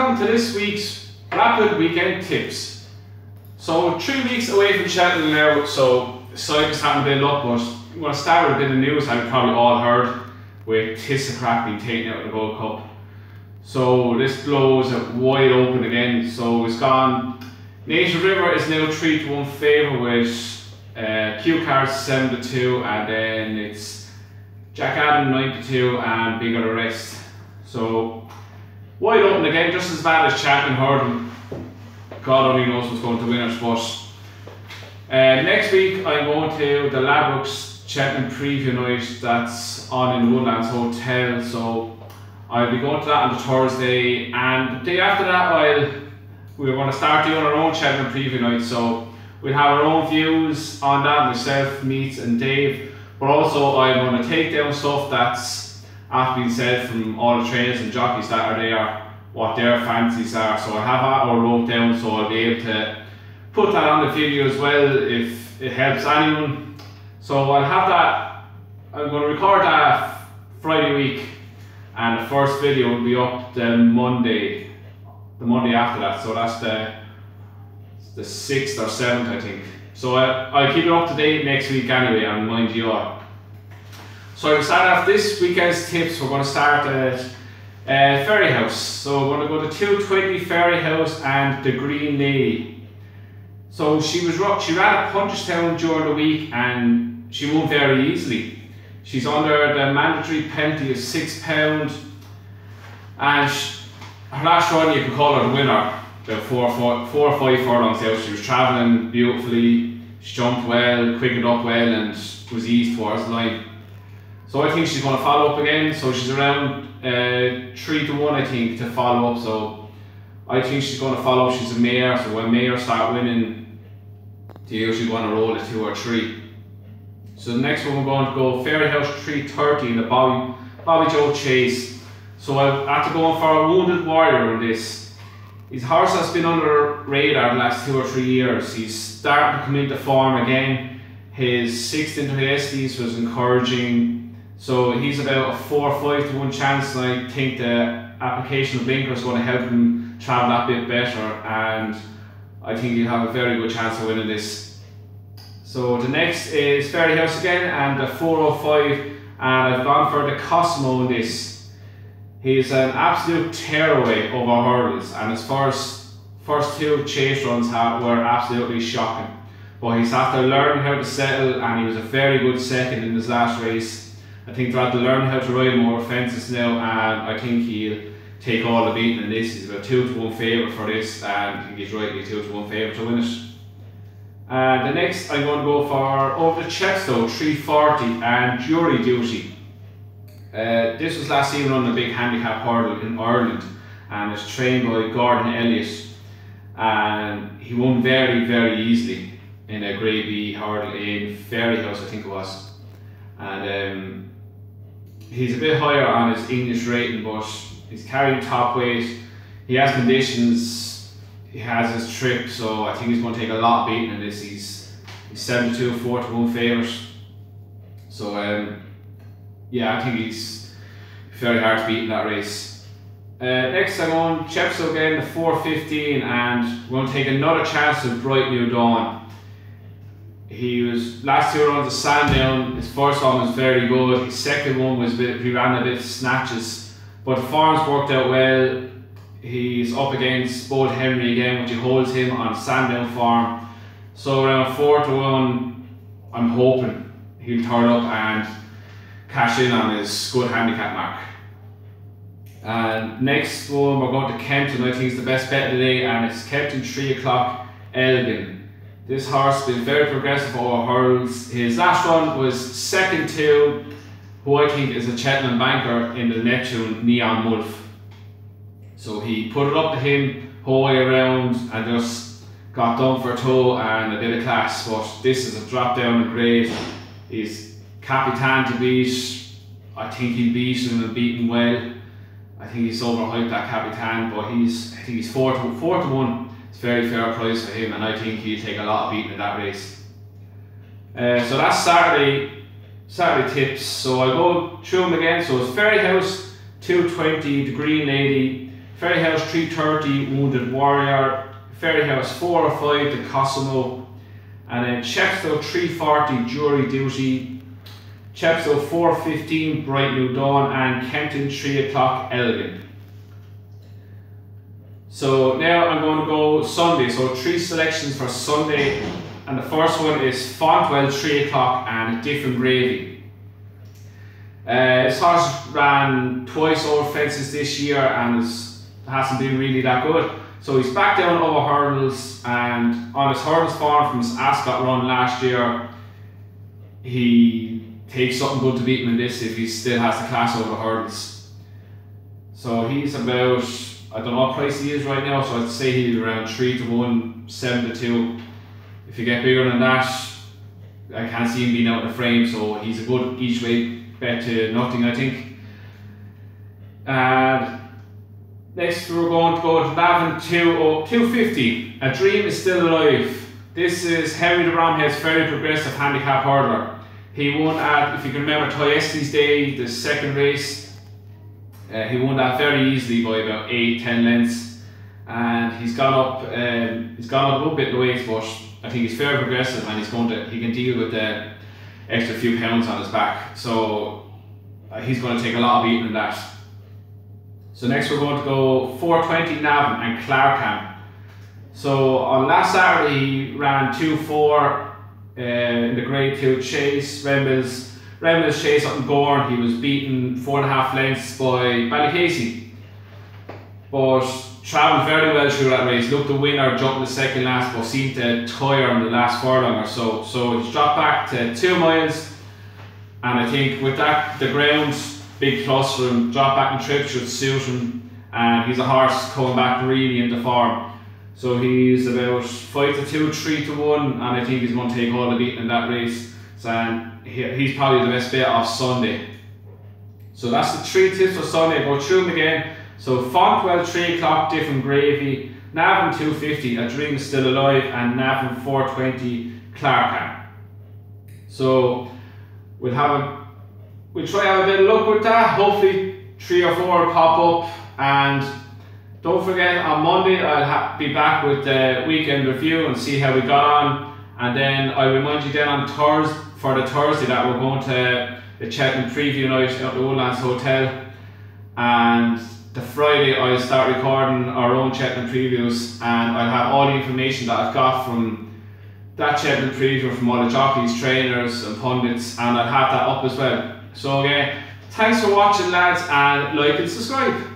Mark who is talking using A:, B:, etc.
A: welcome to this week's Rapid Weekend Tips. So 3 weeks away from Shetland now, so cyclists haven't been up, but I'm going to start with a bit of news I've probably all heard with Thistlecrack being taken out of the Gold Cup. So this blows it wide open again, so it's gone. Nature River is now 3-1 favourite with Q Cards 7-2, and then it's Jack Adam 9-2 and Bigger the rest. So wide open again, just as bad as Chapman Hurdle. God only knows what's going to win it, but next week I'm going to the Ladbrokes Cheltenham preview night that's on in the Woodlands Hotel, so I'll be going to that on the Thursday, and the day after that we're going to start doing our own Cheltenham preview night, so we'll have our own views on that, myself, Meets and Dave, but also I'm going to take down stuff that's after being said from all the trainers and jockeys that are there, what their fancies are, so I have that all wrote down, so I'll be able to put that on the video as well if it helps anyone. So I'll have that, I'm going to record that Friday week, and the first video will be up the Monday after that, so that's the 6th or 7th I think. So I'll keep it up to date next week anyway, and mind you all. So we start off this weekend's tips. We're going to start at Ferryhouse. So we're going to go to 220 Ferryhouse and the Green Lady. So she ran at Punchestown during the week and she won very easily. She's under the mandatory penalty of £6, and her last run you can call her the winner. The 4 or 5 furlongs out. She was travelling beautifully, she jumped well, quickened up well, and was eased towards the line. So I think she's going to follow up again, so she's around 3-1 I think to follow up, so I think she's going to follow up. She's a mare, so when mares start winning they usually want to roll at 2 or 3. So the next one we're going to go Ferryhouse 330 in the Bobby Joe Chase. So after going for a Wounded Warrior on this, his horse has been under radar the last 2 or 3 years. He's starting to come into form again. His 6th into Estes was encouraging. So he's about a 4 or 5-1 chance, and I think the application of Blinker is going to help him travel that bit better, and I think he'll have a very good chance of winning this. So the next is Ferryhouse again and the 405, and I've gone for the Cosmo in this. He's an absolute tearaway over hurdles, and his first 2 chase runs were absolutely shocking. But he's had to learn how to settle, and he was a very good second in his last race. I think they'll have to learn how to ride more fences now, and I think he'll take all the beating in this. He's got 2-1 favourite for this, and he's rightly 2-1 favourite to win it. The next I'm going to go for over the Chepstow 340 and Jury Duty. This was last season on the big handicap hurdle in Ireland, and it's trained by Gordon Elliott, and he won very, very easily in a Grade B hurdle in Ferryhouse I think it was. And he's a bit higher on his English rating, but he's carrying top weight. He has conditions, he has his trip, so I think he's going to take a lot of beating in this. He's 7-2, 4-1 favourite. So yeah, I think he's very hard to beat in that race. Next I'm on Chepstow again, the 415, and we're going to take another chance with Bright New Dawn. He was last 2 runs of Sandown. His first one was very good. His second one was he ran a bit of snatches, but the forms worked out well. He's up against Bold Henry again, which holds him on Sandown form. So around 4-1, I'm hoping he'll turn up and cash in on his good handicap mark. And next one we're going to Kempton. I think it's the best bet today, and it's Kempton 3 o'clock Elgin. This horse has been very progressive over hurdles. His last run was second to who I think is a Cheltenham banker in the Neptune, Neon Wolf. So he put it up to him whole way around and just got done for a toe and a bit of class. But this is a drop down in grade. He's Capitan to beat. I think he'll beat him and beat him well. I think he's overhyped that Capitan, but I think he's 4-1. Very fair price for him, and I think he'll take a lot of beating in that race. So that's Saturday tips. So I'll go through them again. So it's Ferryhouse 220, the Green Lady, Ferryhouse 330 Wounded Warrior, Ferryhouse 405 the Cosimo, and then Chepstow 340 Jury Duty, Chepstow 415 Bright New Dawn, and Kempton 3 o'clock Elgin. So now I'm going to go Sunday, so 3 selections for Sunday, and the first one is Fontwell 3 o'clock and Different Gravy. This horse ran twice over fences this year and hasn't been really that good. So he's back down over hurdles, and on his hurdles form from his Ascot run last year, he takes something good to beat him in this if he still has the class over the hurdles. So he's about, I don't know what price he is right now, so I'd say he's around 3 to 1, 7 to 2. If you get bigger than that, I can't see him being out in the frame, so he's a good each way bet to nothing, I think. And next we're going to go to Navan 250. A Dream Is Still Alive. This is Henry de Bromhead's very progressive handicap hurdler. He won at, if you can remember, Toyesti's Day, the second race. He won that very easily by about 8-10 lengths, and he's gone up a little bit in the weight, but I think he's very progressive, and he can deal with the extra few pounds on his back. So he's going to take a lot of beating in that. So next we're going to go 420 Navan and Clarkham. So on last Saturday he ran 2-4 in the Grade 2 Chase, Remmel's Chase up in Gorn. He was beaten 4.5 lengths by Ballycasey, but travelled very well through that race. Looked the winner, jumped the second last, but seemed to tire on the last furlong or so. So he's dropped back to 2 miles, and I think with that, the ground's big plus for him. Drop back in trip should suit him, and he's a horse coming back really into form. So he's about 5 to 2, 3 to 1, and I think he's going to take all the beating in that race. So he's probably the best bet off Sunday. So that's the 3 tips for Sunday. Go through them again. So Fontwell 3 o'clock, Different Gravy, Navan 250, A Dream Is Still Alive, and Navan 420, Clarkham. So we'll try to have a bit of luck with that. Hopefully 3 or 4 will pop up, and don't forget on Monday I'll be back with the weekend review and see how we got on, and then I'll remind you then on Thursday that we're going to the Cheltenham preview night at the Woodlands Hotel, and the Friday I'll start recording our own Cheltenham previews, and I'll have all the information that I've got from that Cheltenham preview from all the jockeys, trainers and pundits, and I'll have that up as well. So again, thanks for watching lads, and like and subscribe.